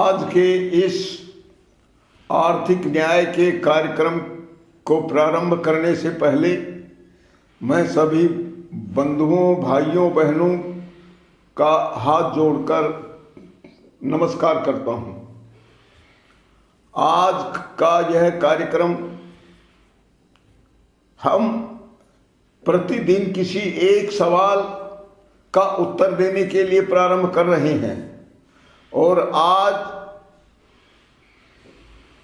आज के इस आर्थिक न्याय के कार्यक्रम को प्रारंभ करने से पहले मैं सभी बंधुओं, भाइयों, बहनों का हाथ जोड़कर नमस्कार करता हूं। आज का यह कार्यक्रम हम प्रतिदिन किसी एक सवाल का उत्तर देने के लिए प्रारंभ कर रहे हैं और आज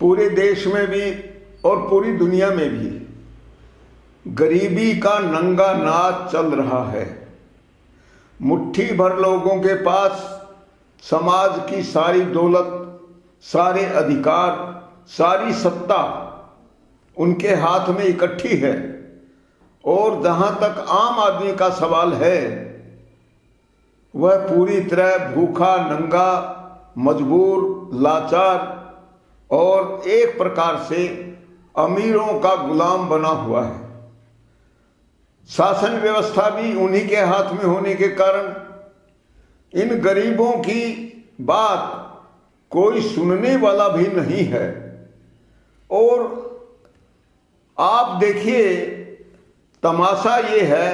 पूरे देश में भी और पूरी दुनिया में भी गरीबी का नंगा नाच चल रहा है। मुट्ठी भर लोगों के पास समाज की सारी दौलत, सारे अधिकार, सारी सत्ता उनके हाथ में इकट्ठी है और जहां तक आम आदमी का सवाल है वह पूरी तरह भूखा, नंगा, मजबूर, लाचार और एक प्रकार से अमीरों का गुलाम बना हुआ है। शासन व्यवस्था भी उन्हीं के हाथ में होने के कारण इन गरीबों की बात कोई सुनने वाला भी नहीं है। और आप देखिए, तमाशा ये है,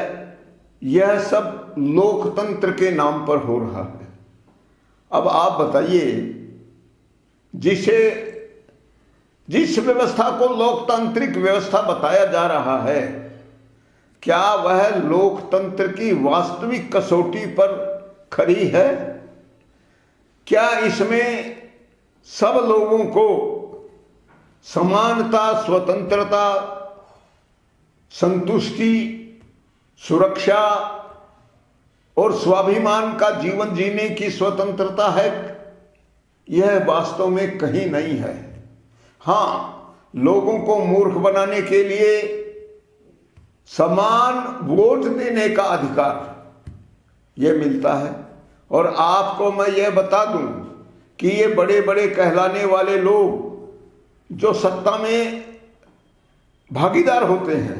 यह सब लोकतंत्र के नाम पर हो रहा है। अब आप बताइए, जिस व्यवस्था को लोकतांत्रिक व्यवस्था बताया जा रहा है, क्या वह लोकतंत्र की वास्तविक कसौटी पर खरी है? क्या इसमें सब लोगों को समानता, स्वतंत्रता, संतुष्टि, सुरक्षा और स्वाभिमान का जीवन जीने की स्वतंत्रता है? यह वास्तव में कहीं नहीं है। हाँ, लोगों को मूर्ख बनाने के लिए समान वोट देने का अधिकार यह मिलता है। और आपको मैं यह बता दूं कि ये बड़े बड़े कहलाने वाले लोग जो सत्ता में भागीदार होते हैं,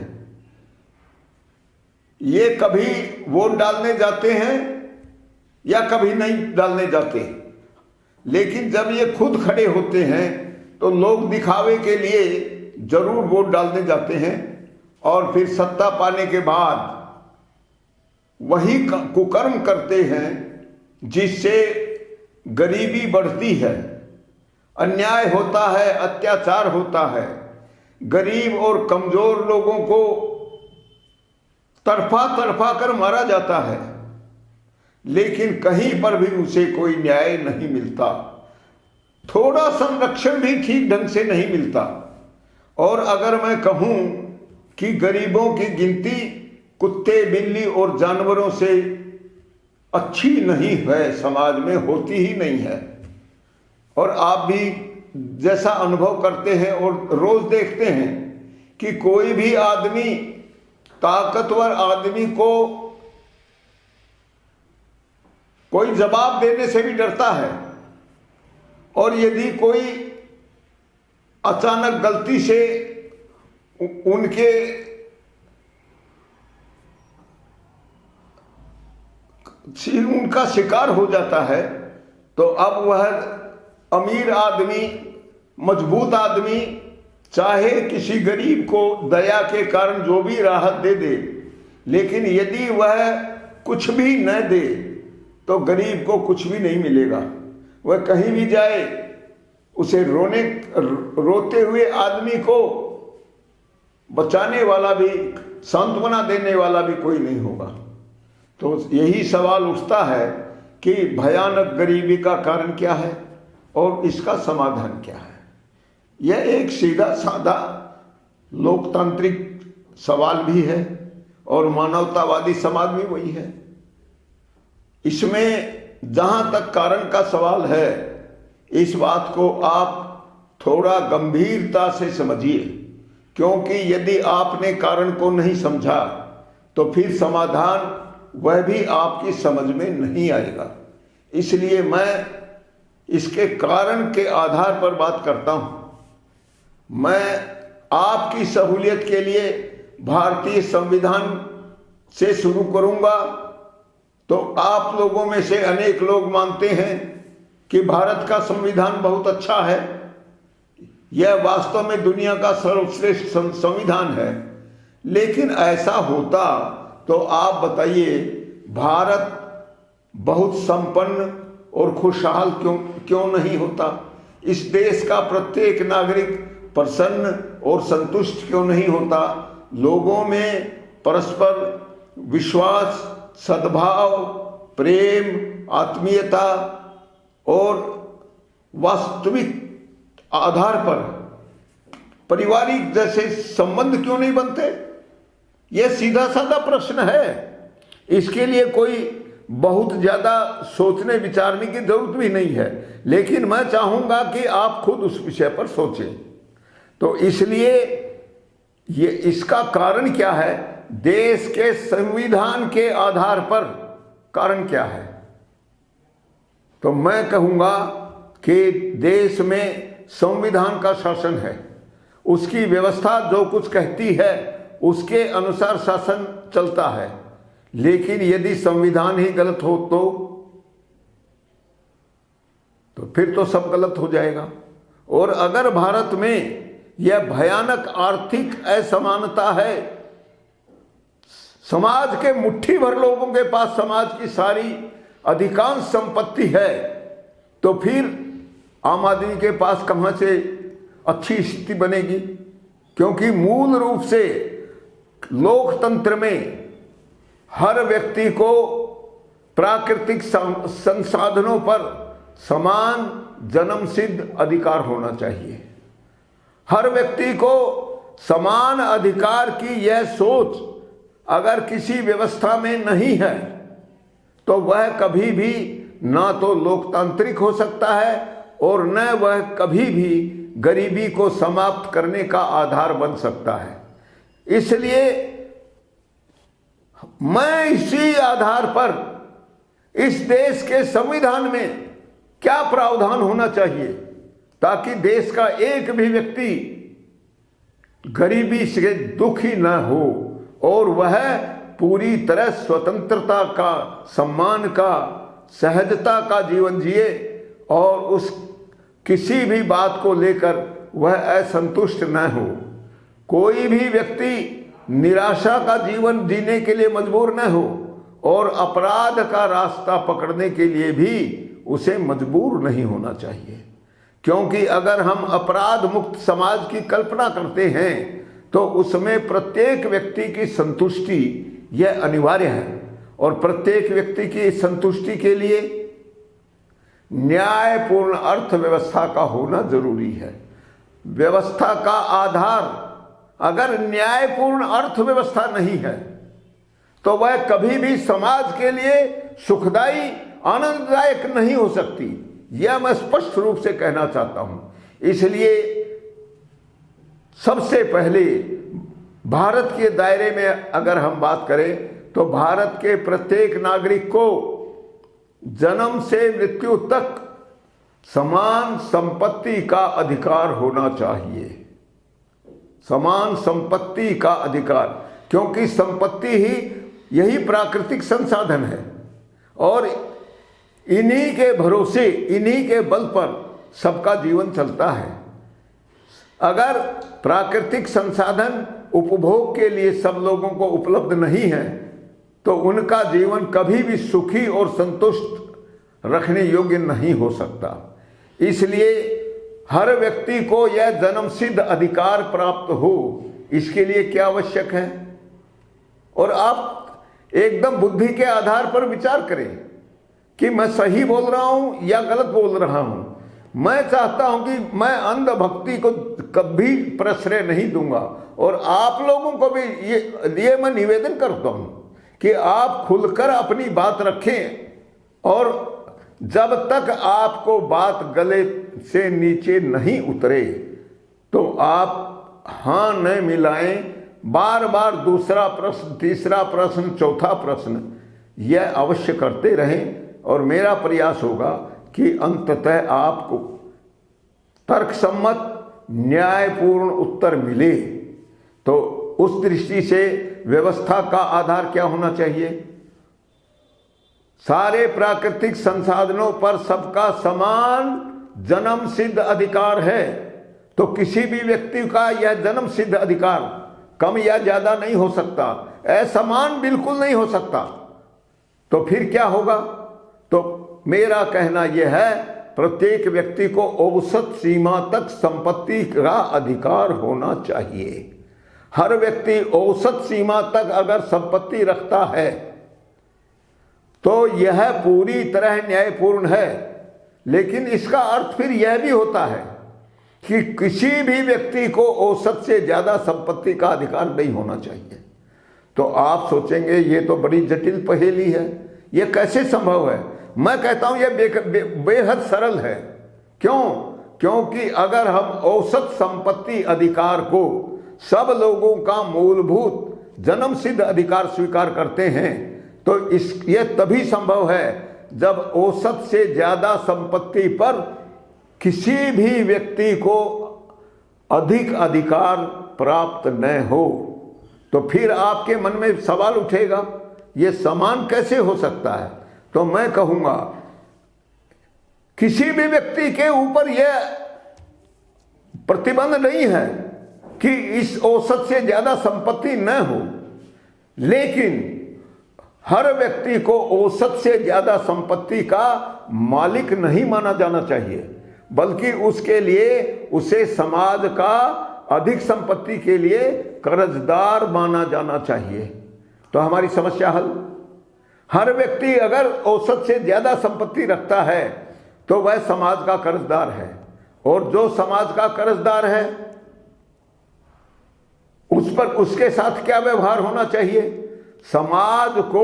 ये कभी वोट डालने जाते हैं या कभी नहीं डालने जाते, लेकिन जब ये खुद खड़े होते हैं तो लोग दिखावे के लिए जरूर वोट डालने जाते हैं और फिर सत्ता पाने के बाद वही कुकर्म करते हैं जिससे गरीबी बढ़ती है, अन्याय होता है, अत्याचार होता है, गरीब और कमजोर लोगों को तरफा कर मारा जाता है, लेकिन कहीं पर भी उसे कोई न्याय नहीं मिलता, थोड़ा संरक्षण भी ठीक ढंग से नहीं मिलता। और अगर मैं कहूं कि गरीबों की गिनती कुत्ते, बिल्ली और जानवरों से अच्छी नहीं है, समाज में होती ही नहीं है। और आप भी जैसा अनुभव करते हैं और रोज देखते हैं कि कोई भी आदमी, ताकतवर आदमी को कोई जवाब देने से भी डरता है और यदि कोई अचानक गलती से उनका शिकार हो जाता है तो अब वह अमीर आदमी, मजबूत आदमी चाहे किसी गरीब को दया के कारण जो भी राहत दे दे, लेकिन यदि वह कुछ भी न दे तो गरीब को कुछ भी नहीं मिलेगा। वह कहीं भी जाए, उसे रोते हुए आदमी को बचाने वाला भी, सांत्वना देने वाला भी कोई नहीं होगा। तो यही सवाल उठता है कि भयानक गरीबी का कारण क्या है और इसका समाधान क्या है। यह एक सीधा साधा लोकतांत्रिक सवाल भी है और मानवतावादी समाज भी वही है। इसमें जहां तक कारण का सवाल है, इस बात को आप थोड़ा गंभीरता से समझिए, क्योंकि यदि आपने कारण को नहीं समझा तो फिर समाधान वह भी आपकी समझ में नहीं आएगा। इसलिए मैं इसके कारण के आधार पर बात करता हूं। मैं आपकी सहूलियत के लिए भारतीय संविधान से शुरू करूंगा। तो आप लोगों में से अनेक लोग मानते हैं कि भारत का संविधान बहुत अच्छा है, यह वास्तव में दुनिया का सर्वश्रेष्ठ संविधान है, लेकिन ऐसा होता तो आप बताइए भारत बहुत संपन्न और खुशहाल क्यों नहीं होता? इस देश का प्रत्येक नागरिक प्रसन्न और संतुष्ट क्यों नहीं होता? लोगों में परस्पर विश्वास, सद्भाव, प्रेम, आत्मीयता और वास्तविक आधार पर पारिवारिक जैसे संबंध क्यों नहीं बनते? यह सीधा साधा प्रश्न है। इसके लिए कोई बहुत ज़्यादा सोचने विचारने की जरूरत भी नहीं है, लेकिन मैं चाहूँगा कि आप खुद उस विषय पर सोचें। तो इसलिए ये इसका कारण क्या है? देश के संविधान के आधार पर कारण क्या है? तो मैं कहूँगा कि देश में संविधान का शासन है, उसकी व्यवस्था जो कुछ कहती है उसके अनुसार शासन चलता है। लेकिन यदि संविधान ही गलत हो तो फिर तो सब गलत हो जाएगा। और अगर भारत में यह भयानक आर्थिक असमानता है, समाज के मुट्ठी भर लोगों के पास समाज की सारी अधिकांश संपत्ति है, तो फिर आम आदमी के पास कहां से अच्छी स्थिति बनेगी? क्योंकि मूल रूप से लोकतंत्र में हर व्यक्ति को प्राकृतिक संसाधनों पर समान जन्मसिद्ध अधिकार होना चाहिए। हर व्यक्ति को समान अधिकार की यह सोच अगर किसी व्यवस्था में नहीं है तो वह कभी भी ना तो लोकतांत्रिक हो सकता है और न वह कभी भी गरीबी को समाप्त करने का आधार बन सकता है। इसलिए मैं इसी आधार पर इस देश के संविधान में क्या प्रावधान होना चाहिए ताकि देश का एक भी व्यक्ति गरीबी से दुखी न हो और वह पूरी तरह स्वतंत्रता का, सम्मान का, सहजता का जीवन जिए और उस किसी भी बात को लेकर वह असंतुष्ट न हो। कोई भी व्यक्ति निराशा का जीवन जीने के लिए मजबूर न हो और अपराध का रास्ता पकड़ने के लिए भी उसे मजबूर नहीं होना चाहिए। क्योंकि अगर हम अपराध मुक्त समाज की कल्पना करते हैं तो उसमें प्रत्येक व्यक्ति की संतुष्टि यह अनिवार्य है और प्रत्येक व्यक्ति की संतुष्टि के लिए न्यायपूर्ण अर्थव्यवस्था का होना जरूरी है। व्यवस्था का आधार अगर न्यायपूर्ण अर्थव्यवस्था नहीं है तो वह कभी भी समाज के लिए सुखदायी, आनंददायक नहीं हो सकती। यह मैं स्पष्ट रूप से कहना चाहता हूं। इसलिए सबसे पहले भारत के दायरे में अगर हम बात करें तो भारत के प्रत्येक नागरिक को जन्म से मृत्यु तक समान संपत्ति का अधिकार होना चाहिए। समान संपत्ति का अधिकार, क्योंकि संपत्ति ही यही प्राकृतिक संसाधन है और इन्हीं के भरोसे, इन्हीं के बल पर सबका जीवन चलता है। अगर प्राकृतिक संसाधन उपभोग के लिए सब लोगों को उपलब्ध नहीं है तो उनका जीवन कभी भी सुखी और संतुष्ट रखने योग्य नहीं हो सकता। इसलिए हर व्यक्ति को यह जन्मसिद्ध अधिकार प्राप्त हो, इसके लिए क्या आवश्यक है? और आप एकदम बुद्धि के आधार पर विचार करें कि मैं सही बोल रहा हूं या गलत बोल रहा हूं। मैं चाहता हूं कि मैं अंधभक्ति को कभी प्रश्रय नहीं दूंगा और आप लोगों को भी ये मैं निवेदन करता हूं कि आप खुलकर अपनी बात रखें और जब तक आपको बात गले से नीचे नहीं उतरे तो आप हाँ न मिलाएं। बार बार दूसरा प्रश्न, तीसरा प्रश्न, चौथा प्रश्न यह अवश्य करते रहें और मेरा प्रयास होगा कि अंततः आपको तर्कसम्मत, न्यायपूर्ण उत्तर मिले। तो उस दृष्टि से व्यवस्था का आधार क्या होना चाहिए? सारे प्राकृतिक संसाधनों पर सबका समान जन्म सिद्ध अधिकार है, तो किसी भी व्यक्ति का यह जन्म सिद्ध अधिकार कम या ज्यादा नहीं हो सकता, असमान बिल्कुल नहीं हो सकता। तो फिर क्या होगा? तो मेरा कहना यह है, प्रत्येक व्यक्ति को औसत सीमा तक संपत्ति का अधिकार होना चाहिए। हर व्यक्ति औसत सीमा तक अगर संपत्ति रखता है तो यह पूरी तरह न्यायपूर्ण है। लेकिन इसका अर्थ फिर यह भी होता है कि किसी भी व्यक्ति को औसत से ज्यादा संपत्ति का अधिकार नहीं होना चाहिए। तो आप सोचेंगे ये तो बड़ी जटिल पहेली है, ये कैसे संभव है? मैं कहता हूं यह बेहद सरल है। क्यों? क्योंकि अगर हम औसत संपत्ति अधिकार को सब लोगों का मूलभूत जन्म सिद्ध अधिकार स्वीकार करते हैं तो यह तभी संभव है जब औसत से ज्यादा संपत्ति पर किसी भी व्यक्ति को अधिक अधिकार प्राप्त न हो। तो फिर आपके मन में सवाल उठेगा, यह समान कैसे हो सकता है? तो मैं कहूंगा किसी भी व्यक्ति के ऊपर यह प्रतिबंध नहीं है कि इस औसत से ज्यादा संपत्ति न हो, लेकिन हर व्यक्ति को औसत से ज्यादा संपत्ति का मालिक नहीं माना जाना चाहिए, बल्कि उसके लिए उसे समाज का अधिक संपत्ति के लिए कर्जदार माना जाना चाहिए। तो हमारी समस्या हल। हर व्यक्ति अगर औसत से ज्यादा संपत्ति रखता है तो वह समाज का कर्जदार है, और जो समाज का कर्जदार है उस पर उसके साथ क्या व्यवहार होना चाहिए? समाज को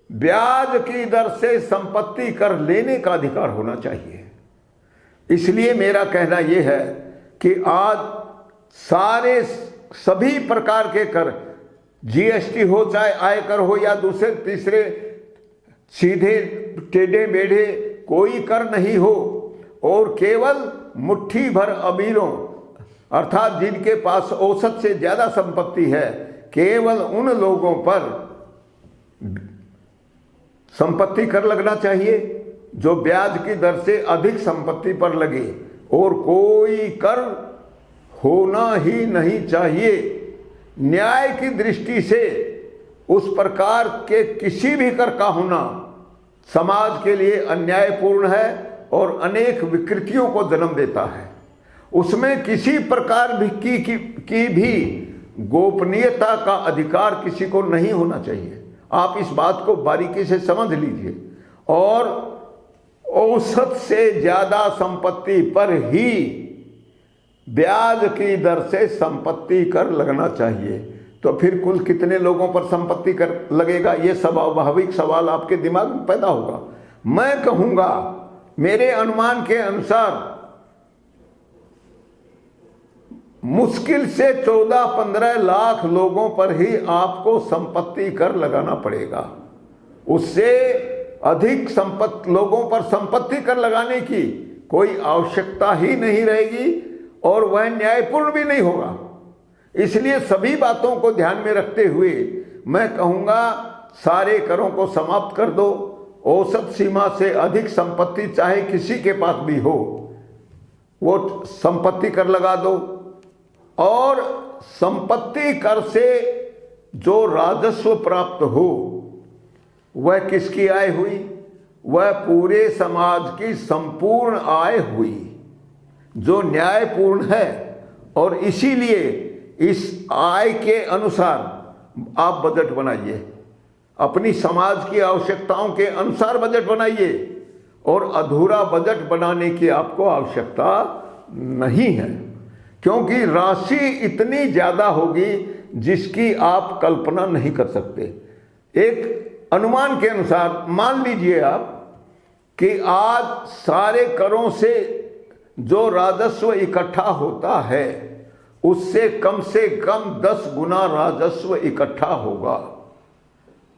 ब्याज की दर से संपत्ति कर लेने का अधिकार होना चाहिए। इसलिए मेरा कहना यह है कि आज सारे सभी प्रकार के कर, जीएसटी हो चाहे आयकर हो या दूसरे तीसरे सीधे टेढ़े मेढ़े कोई कर नहीं हो, और केवल मुट्ठी भर अमीरों अर्थात जिनके पास औसत से ज्यादा संपत्ति है, केवल उन लोगों पर संपत्ति कर लगना चाहिए जो ब्याज की दर से अधिक संपत्ति पर लगे, और कोई कर होना ही नहीं चाहिए। न्याय की दृष्टि से उस प्रकार के किसी भी कर का होना समाज के लिए अन्यायपूर्ण है और अनेक विकृतियों को जन्म देता है। उसमें किसी प्रकार की भी गोपनीयता का अधिकार किसी को नहीं होना चाहिए। आप इस बात को बारीकी से समझ लीजिए। और औसत से ज्यादा संपत्ति पर ही ब्याज की दर से संपत्ति कर लगना चाहिए। तो फिर कुल कितने लोगों पर संपत्ति कर लगेगा? ये स्वाभाविक सवाल आपके दिमाग में पैदा होगा। मैं कहूंगा मेरे अनुमान के अनुसार मुश्किल से 14-15 लाख लोगों पर ही आपको संपत्ति कर लगाना पड़ेगा। उससे अधिक लोगों पर संपत्ति कर लगाने की कोई आवश्यकता ही नहीं रहेगी और वह न्यायपूर्ण भी नहीं होगा। इसलिए सभी बातों को ध्यान में रखते हुए मैं कहूंगा सारे करों को समाप्त कर दो। औसत सीमा से अधिक संपत्ति चाहे किसी के पास भी हो, वो संपत्ति कर लगा दो। और संपत्ति कर से जो राजस्व प्राप्त हो वह किसकी आय हुई? वह पूरे समाज की संपूर्ण आय हुई जो न्यायपूर्ण है। और इसीलिए इस आय के अनुसार आप बजट बनाइए, अपनी समाज की आवश्यकताओं के अनुसार बजट बनाइए, और अधूरा बजट बनाने की आपको आवश्यकता नहीं है, क्योंकि राशि इतनी ज्यादा होगी जिसकी आप कल्पना नहीं कर सकते। एक अनुमान के अनुसार मान लीजिए आप कि आज सारे करों से जो राजस्व इकट्ठा होता है उससे कम 10 गुना राजस्व इकट्ठा होगा।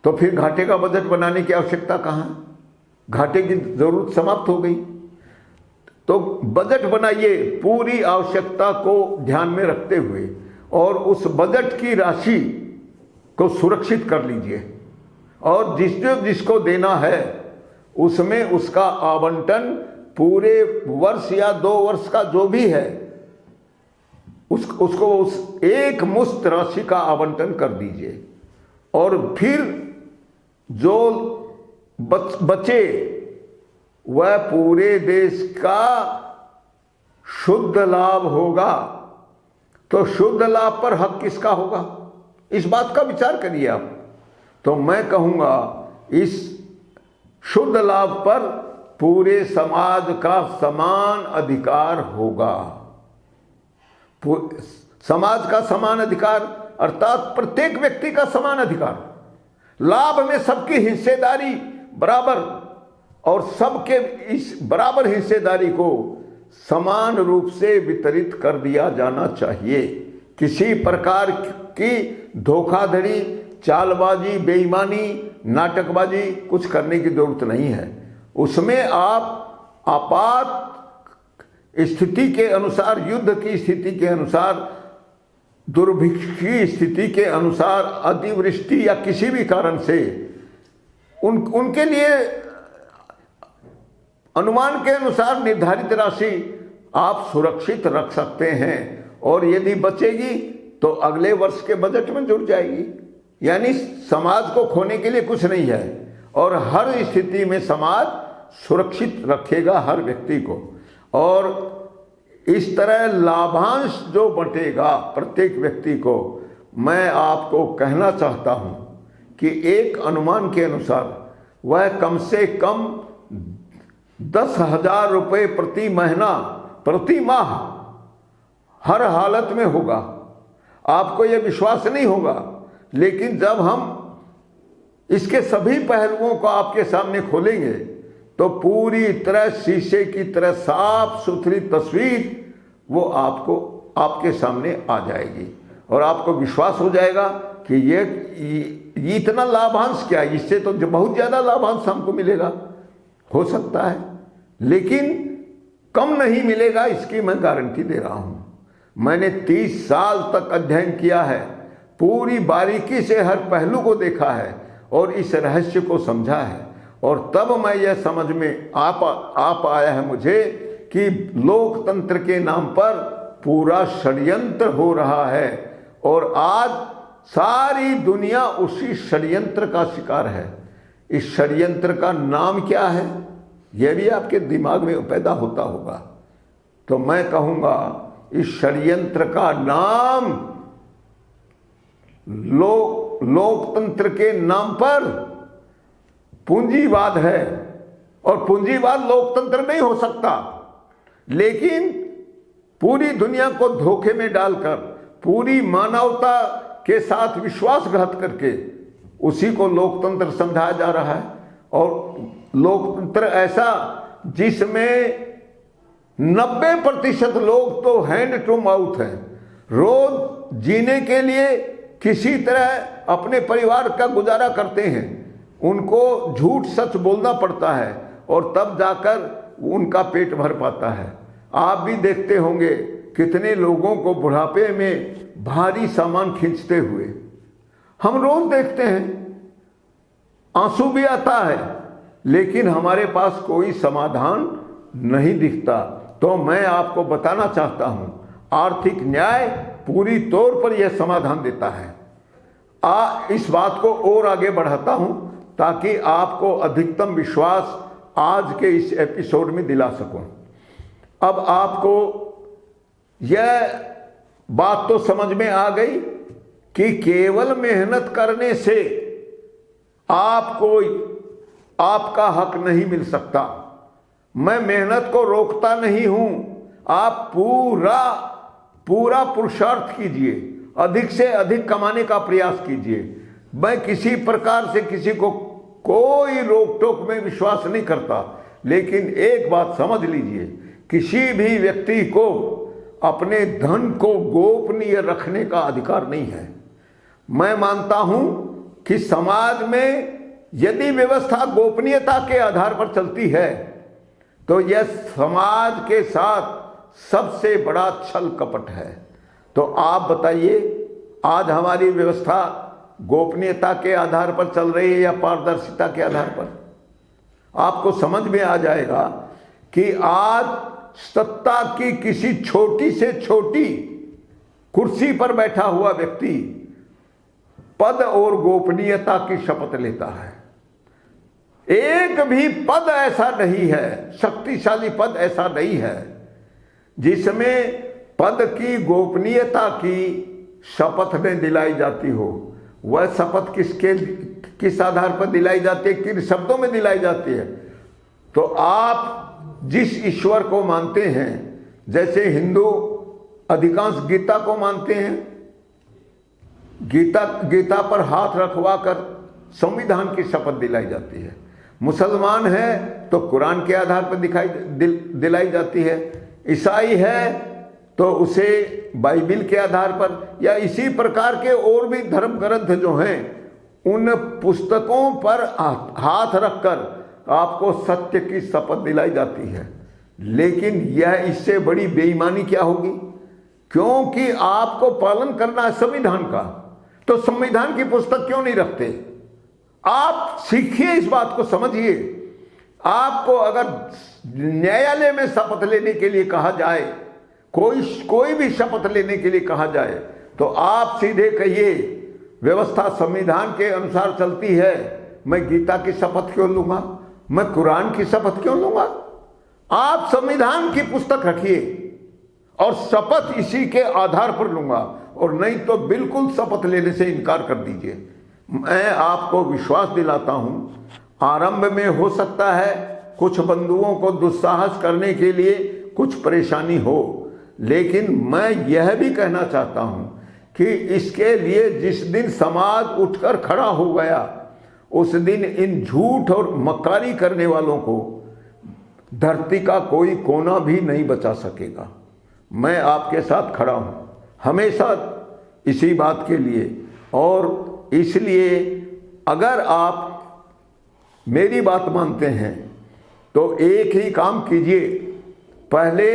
तो फिर घाटे का बजट बनाने की आवश्यकता कहां? घाटे की जरूरत समाप्त हो गई। तो बजट बनाइए पूरी आवश्यकता को ध्यान में रखते हुए, और उस बजट की राशि को सुरक्षित कर लीजिए। और जिसको देना है उसमें उसका आवंटन पूरे वर्ष या 2 वर्ष का जो भी है उसको उस एक मुश्त राशि का आवंटन कर दीजिए। और फिर जो बचे वह पूरे देश का शुद्ध लाभ होगा। तो शुद्ध लाभ पर हक किसका होगा, इस बात का विचार करिए आप। तो मैं कहूँगा इस शुद्ध लाभ पर पूरे समाज का समान अधिकार होगा। समाज का समान अधिकार अर्थात प्रत्येक व्यक्ति का समान अधिकार, लाभ में सबकी हिस्सेदारी बराबर, और सबके इस बराबर हिस्सेदारी को समान रूप से वितरित कर दिया जाना चाहिए। किसी प्रकार की धोखाधड़ी, चालबाजी, बेईमानी, नाटकबाजी कुछ करने की जरूरत नहीं है। उसमें आप आपात स्थिति के अनुसार, युद्ध की स्थिति के अनुसार, दुर्भिक्ष की स्थिति के अनुसार, अतिवृष्टि या किसी भी कारण से उनके लिए अनुमान के अनुसार निर्धारित राशि आप सुरक्षित रख सकते हैं, और यदि बचेगी तो अगले वर्ष के बजट में जुड़ जाएगी। यानी समाज को खोने के लिए कुछ नहीं है, और हर स्थिति में समाज सुरक्षित रखेगा हर व्यक्ति को। और इस तरह लाभांश जो बंटेगा प्रत्येक व्यक्ति को, मैं आपको कहना चाहता हूं कि एक अनुमान के अनुसार वह कम से कम 10,000 रुपये प्रति महीना, प्रति माह हर हालत में होगा। आपको यह विश्वास नहीं होगा, लेकिन जब हम इसके सभी पहलुओं को आपके सामने खोलेंगे तो पूरी तरह शीशे की तरह साफ सुथरी तस्वीर वो आपके सामने आ जाएगी, और आपको विश्वास हो जाएगा कि ये इतना लाभांश क्या है, इससे तो बहुत ज़्यादा लाभांश हमको मिलेगा, हो सकता है, लेकिन कम नहीं मिलेगा, इसकी मैं गारंटी दे रहा हूँ। मैंने 30 साल तक अध्ययन किया है, पूरी बारीकी से हर पहलू को देखा है और इस रहस्य को समझा है, और तब मैं यह समझ में आप आया है मुझे कि लोकतंत्र के नाम पर पूरा षड्यंत्र हो रहा है, और आज सारी दुनिया उसी षड्यंत्र का शिकार है। इस षड्यंत्र का नाम क्या है, यह भी आपके दिमाग में पैदा होता होगा। तो मैं कहूँगा इस षड्यंत्र का नाम लोकतंत्र के नाम पर पूंजीवाद है, और पूंजीवाद लोकतंत्र नहीं हो सकता। लेकिन पूरी दुनिया को धोखे में डालकर, पूरी मानवता के साथ विश्वासघात करके उसी को लोकतंत्र समझाया जा रहा है। और लोकतंत्र ऐसा जिसमें 90% लोग तो हैंड टू माउथ हैं, रोज जीने के लिए किसी तरह अपने परिवार का गुजारा करते हैं, उनको झूठ सच बोलना पड़ता है और तब जाकर उनका पेट भर पाता है। आप भी देखते होंगे कितने लोगों को बुढ़ापे में भारी सामान खींचते हुए हम रोज देखते हैं, आंसू भी आता है, लेकिन हमारे पास कोई समाधान नहीं दिखता। तो मैं आपको बताना चाहता हूं, आर्थिक न्याय पूरी तौर पर यह समाधान देता है। इस बात को और आगे बढ़ाता हूं ताकि आपको अधिकतम विश्वास आज के इस एपिसोड में दिला सकूं। अब आपको यह बात तो समझ में आ गई कि केवल मेहनत करने से आपका हक नहीं मिल सकता। मैं मेहनत को रोकता नहीं हूं, आप पूरा पुरुषार्थ कीजिए, अधिक से अधिक कमाने का प्रयास कीजिए। मैं किसी प्रकार से किसी को कोई रोक टोक में विश्वास नहीं करता, लेकिन एक बात समझ लीजिए, किसी भी व्यक्ति को अपने धन को गोपनीय रखने का अधिकार नहीं है। मैं मानता हूं कि समाज में यदि व्यवस्था गोपनीयता के आधार पर चलती है तो यह समाज के साथ सबसे बड़ा छल कपट है। तो आप बताइए, आज हमारी व्यवस्था गोपनीयता के आधार पर चल रही है या पारदर्शिता के आधार पर? आपको समझ में आ जाएगा कि आज सत्ता की किसी छोटी से छोटी कुर्सी पर बैठा हुआ व्यक्ति पद और गोपनीयता की शपथ लेता है। एक भी पद ऐसा नहीं है, शक्तिशाली पद ऐसा नहीं है जिसमें पद की गोपनीयता की शपथ में दिलाई जाती हो। वह शपथ किस आधार पर दिलाई जाती है, किन शब्दों में दिलाई जाती है? तो आप जिस ईश्वर को मानते हैं, जैसे हिंदू अधिकांश गीता को मानते हैं, गीता पर हाथ रखवा कर संविधान की शपथ दिलाई जाती है। मुसलमान है तो कुरान के आधार पर दिलाई जाती है। ईसाई है तो उसे बाइबिल के आधार पर, या इसी प्रकार के और भी धर्म ग्रंथ जो हैं उन पुस्तकों पर हाथ रखकर आपको सत्य की शपथ दिलाई जाती है। लेकिन यह इससे बड़ी बेईमानी क्या होगी? क्योंकि आपको पालन करना है संविधान का, तो संविधान की पुस्तक क्यों नहीं रखते? आप सीखिए, इस बात को समझिए। आपको अगर न्यायालय में शपथ लेने के लिए कहा जाए, कोई भी शपथ लेने के लिए कहा जाए, तो आप सीधे कहिए व्यवस्था संविधान के अनुसार चलती है, मैं गीता की शपथ क्यों लूंगा, मैं कुरान की शपथ क्यों लूंगा? आप संविधान की पुस्तक रखिए और शपथ इसी के आधार पर लूंगा, और नहीं तो बिल्कुल शपथ लेने से इनकार कर दीजिए। मैं आपको विश्वास दिलाता हूं, आरंभ में हो सकता है कुछ बंधुओं को दुस्साहस करने के लिए कुछ परेशानी हो, लेकिन मैं यह भी कहना चाहता हूं कि इसके लिए जिस दिन समाज उठकर खड़ा हो गया, उस दिन इन झूठ और मक्कारी करने वालों को धरती का कोई कोना भी नहीं बचा सकेगा। मैं आपके साथ खड़ा हूं हमेशा इसी बात के लिए, और इसलिए अगर आप मेरी बात मानते हैं तो एक ही काम कीजिए। पहले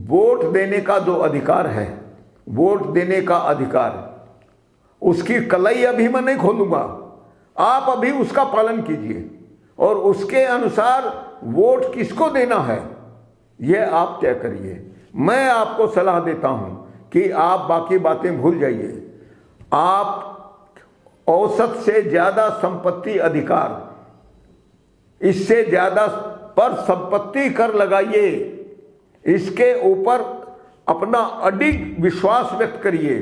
वोट देने का जो अधिकार है, वोट देने का अधिकार, उसकी कलई अभी मैं नहीं खोलूंगा, आप अभी उसका पालन कीजिए और उसके अनुसार वोट किसको देना है यह आप तय करिए। मैं आपको सलाह देता हूं कि आप बाकी बातें भूल जाइए। आप औसत से ज्यादा संपत्ति अधिकार, इससे ज्यादा पर संपत्ति कर लगाइए, इसके ऊपर अपना अडिग विश्वास व्यक्त करिए,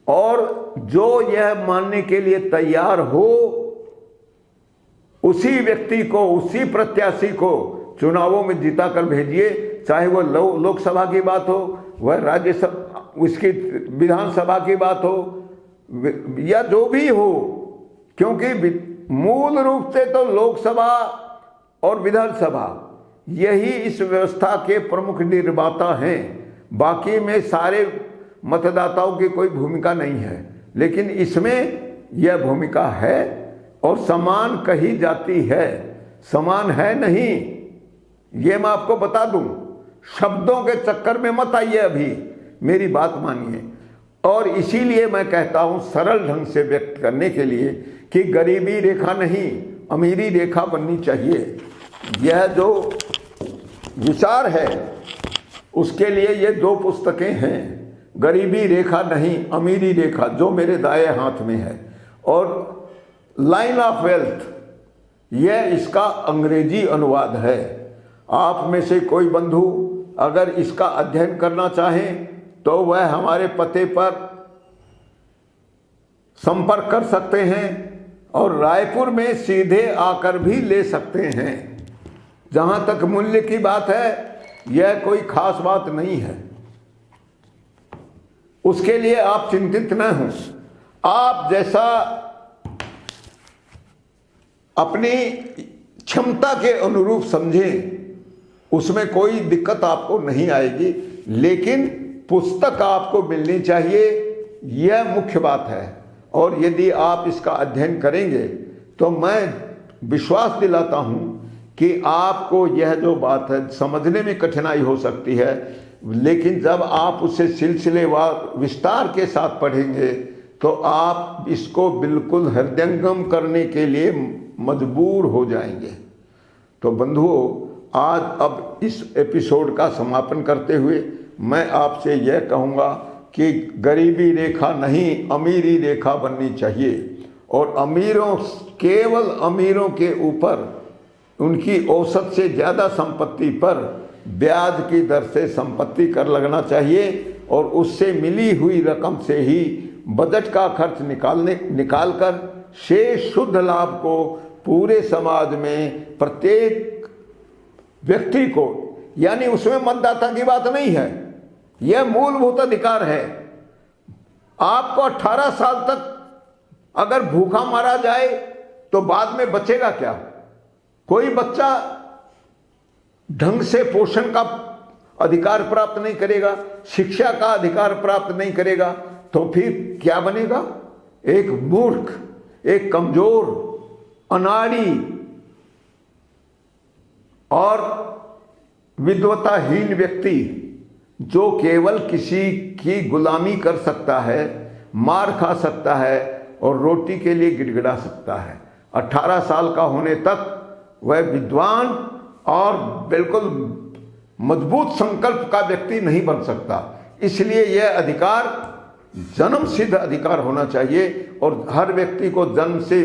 और जो यह मानने के लिए तैयार हो उसी व्यक्ति को, उसी प्रत्याशी को चुनावों में जिता कर भेजिए। चाहे वो लोकसभा की बात हो, वह राज्यसभा, उसकी विधानसभा की बात हो, या जो भी हो, क्योंकि मूल रूप से तो लोकसभा और विधानसभा यही इस व्यवस्था के प्रमुख निर्माता हैं। बाकी में सारे मतदाताओं की कोई भूमिका नहीं है, लेकिन इसमें यह भूमिका है और समान कही जाती है, समान है नहीं, ये मैं आपको बता दूं। शब्दों के चक्कर में मत आइए, अभी मेरी बात मानिए। और इसीलिए मैं कहता हूं सरल ढंग से व्यक्त करने के लिए कि गरीबी रेखा नहीं, अमीरी रेखा बननी चाहिए। यह जो विचार है उसके लिए ये दो पुस्तकें हैं, गरीबी रेखा नहीं, अमीरी रेखा, जो मेरे दाएं हाथ में है, और लाइन ऑफ वेल्थ, यह इसका अंग्रेजी अनुवाद है। आप में से कोई बंधु अगर इसका अध्ययन करना चाहें तो वह हमारे पते पर संपर्क कर सकते हैं, और रायपुर में सीधे आकर भी ले सकते हैं। जहां तक मूल्य की बात है, यह कोई खास बात नहीं है, उसके लिए आप चिंतित न हों। आप जैसा अपनी क्षमता के अनुरूप समझें, उसमें कोई दिक्कत आपको नहीं आएगी, लेकिन पुस्तक आपको मिलनी चाहिए, यह मुख्य बात है। और यदि आप इसका अध्ययन करेंगे तो मैं विश्वास दिलाता हूं कि आपको यह जो बात है समझने में कठिनाई हो सकती है, लेकिन जब आप उसे सिलसिलेवार विस्तार के साथ पढ़ेंगे तो आप इसको बिल्कुल हृदयंगम करने के लिए मजबूर हो जाएंगे। तो बंधुओं, आज अब इस एपिसोड का समापन करते हुए मैं आपसे यह कहूँगा कि गरीबी रेखा नहीं, अमीरी रेखा बननी चाहिए। और अमीरों, केवल अमीरों के ऊपर उनकी औसत से ज़्यादा संपत्ति पर ब्याज की दर से संपत्ति कर लगना चाहिए और उससे मिली हुई रकम से ही बजट का खर्च निकालकर शेष शुद्ध लाभ को पूरे समाज में प्रत्येक व्यक्ति को, यानी उसमें मतदाता की बात नहीं है, यह मूलभूत अधिकार है। आपको 18 साल तक अगर भूखा मारा जाए तो बाद में बचेगा क्या? कोई बच्चा ढंग से पोषण का अधिकार प्राप्त नहीं करेगा, शिक्षा का अधिकार प्राप्त नहीं करेगा, तो फिर क्या बनेगा? एक मूर्ख, एक कमजोर, अनाड़ी और विद्वताहीन व्यक्ति जो केवल किसी की गुलामी कर सकता है, मार खा सकता है और रोटी के लिए गिड़गिड़ा सकता है। 18 साल का होने तक वह विद्वान और बिल्कुल मजबूत संकल्प का व्यक्ति नहीं बन सकता। इसलिए यह अधिकार जन्म सिद्ध अधिकार होना चाहिए और हर व्यक्ति को जन्म से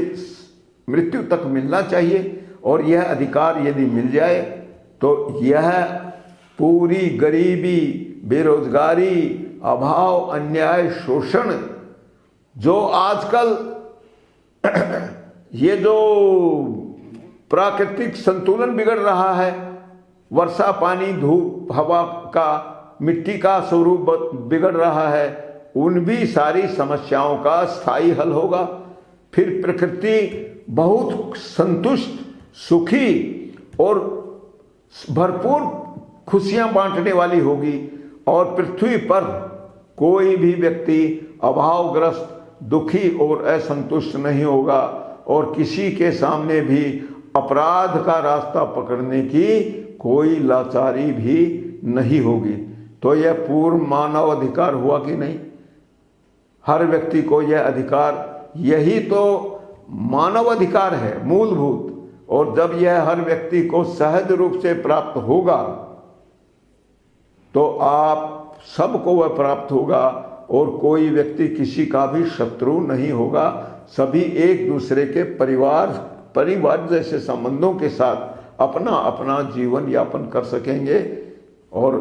मृत्यु तक मिलना चाहिए। और यह अधिकार यदि मिल जाए तो यह पूरी गरीबी, बेरोजगारी, अभाव, अन्याय, शोषण जो आजकल ये जो प्राकृतिक संतुलन बिगड़ रहा है, वर्षा, पानी, धूप, हवा का, मिट्टी का स्वरूप बिगड़ रहा है, उन भी सारी समस्याओं का स्थायी हल होगा। फिर प्रकृति बहुत संतुष्ट, सुखी और भरपूर खुशियां बांटने वाली होगी और पृथ्वी पर कोई भी व्यक्ति अभावग्रस्त, दुखी और असंतुष्ट नहीं होगा और किसी के सामने भी अपराध का रास्ता पकड़ने की कोई लाचारी भी नहीं होगी। तो यह पूर्ण मानव अधिकार हुआ कि नहीं? हर व्यक्ति को यह अधिकार, यही तो मानव अधिकार है, मूलभूत। और जब यह हर व्यक्ति को सहज रूप से प्राप्त होगा तो आप सबको वह प्राप्त होगा और कोई व्यक्ति किसी का भी शत्रु नहीं होगा। सभी एक दूसरे के परिवार जैसे संबंधों के साथ अपना अपना जीवन यापन कर सकेंगे और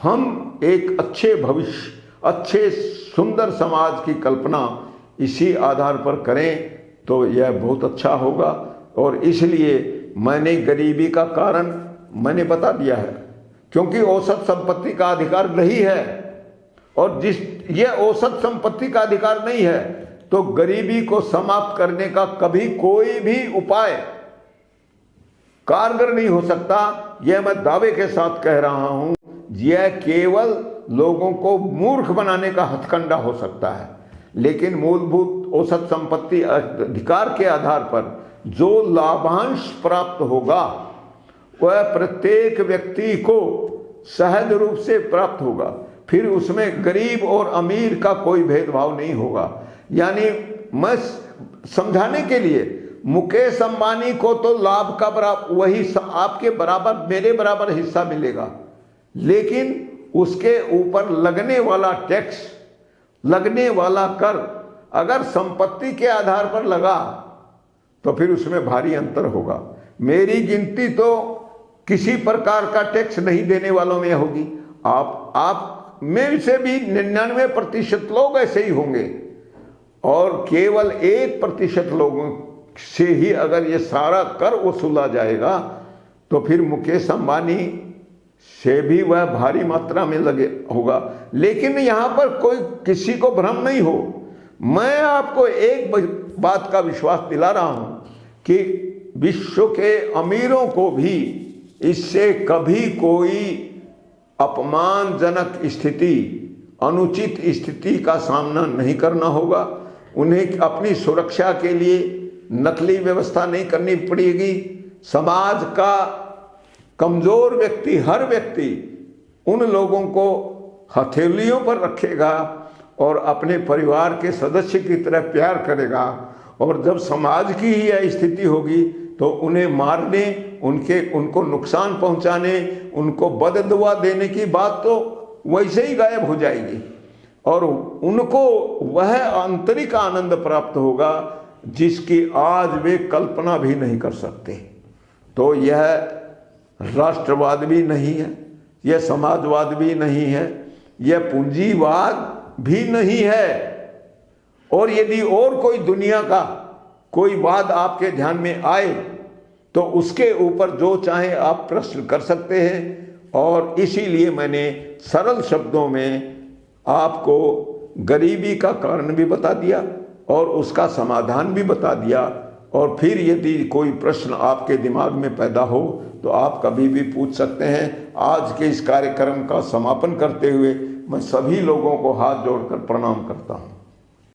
हम एक अच्छे भविष्य, अच्छे सुंदर समाज की कल्पना इसी आधार पर करें तो यह बहुत अच्छा होगा। और इसलिए मैंने गरीबी का कारण मैंने बता दिया है, क्योंकि औसत संपत्ति का अधिकार नहीं है और ये औसत संपत्ति का अधिकार नहीं है तो गरीबी को समाप्त करने का कभी कोई भी उपाय कारगर नहीं हो सकता। यह मैं दावे के साथ कह रहा हूं। यह केवल लोगों को मूर्ख बनाने का हथकंडा हो सकता है, लेकिन मूलभूत औसत संपत्ति अधिकार के आधार पर जो लाभांश प्राप्त होगा वह प्रत्येक व्यक्ति को सहज रूप से प्राप्त होगा। फिर उसमें गरीब और अमीर का कोई भेदभाव नहीं होगा। यानी मैं समझाने के लिए, मुकेश अंबानी को तो लाभ का बराबर, वही आपके बराबर, मेरे बराबर हिस्सा मिलेगा, लेकिन उसके ऊपर लगने वाला टैक्स, लगने वाला कर अगर संपत्ति के आधार पर लगा तो फिर उसमें भारी अंतर होगा। मेरी गिनती तो किसी प्रकार का टैक्स नहीं देने वालों में होगी। आप में से भी 99% लोग ऐसे ही होंगे और केवल 1% लोगों से ही अगर ये सारा कर वसूला जाएगा तो फिर मुकेश अंबानी से भी वह भारी मात्रा में लगे होगा। लेकिन यहाँ पर कोई किसी को भ्रम नहीं हो। मैं आपको एक बात का विश्वास दिला रहा हूं कि विश्व के अमीरों को भी इससे कभी कोई अपमानजनक स्थिति, अनुचित स्थिति का सामना नहीं करना होगा। उन्हें अपनी सुरक्षा के लिए नकली व्यवस्था नहीं करनी पड़ेगी। समाज का कमजोर व्यक्ति, हर व्यक्ति उन लोगों को हथेलियों पर रखेगा और अपने परिवार के सदस्य की तरह प्यार करेगा, और जब समाज की ही यह स्थिति होगी तो उन्हें मारने, उनको नुकसान पहुंचाने, उनको बददुआ देने की बात तो वैसे ही गायब हो जाएगी, और उनको वह आंतरिक आनंद प्राप्त होगा जिसकी आज वे कल्पना भी नहीं कर सकते। तो यह राष्ट्रवाद भी नहीं है, यह समाजवाद भी नहीं है, यह पूंजीवाद भी नहीं है। और यदि और कोई दुनिया का कोई वाद आपके ध्यान में आए तो उसके ऊपर जो चाहे आप प्रश्न कर सकते हैं, और इसीलिए मैंने सरल शब्दों में आपको गरीबी का कारण भी बता दिया और उसका समाधान भी बता दिया। और फिर यदि कोई प्रश्न आपके दिमाग में पैदा हो तो आप कभी भी पूछ सकते हैं। आज के इस कार्यक्रम का समापन करते हुए मैं सभी लोगों को हाथ जोड़कर प्रणाम करता हूँ।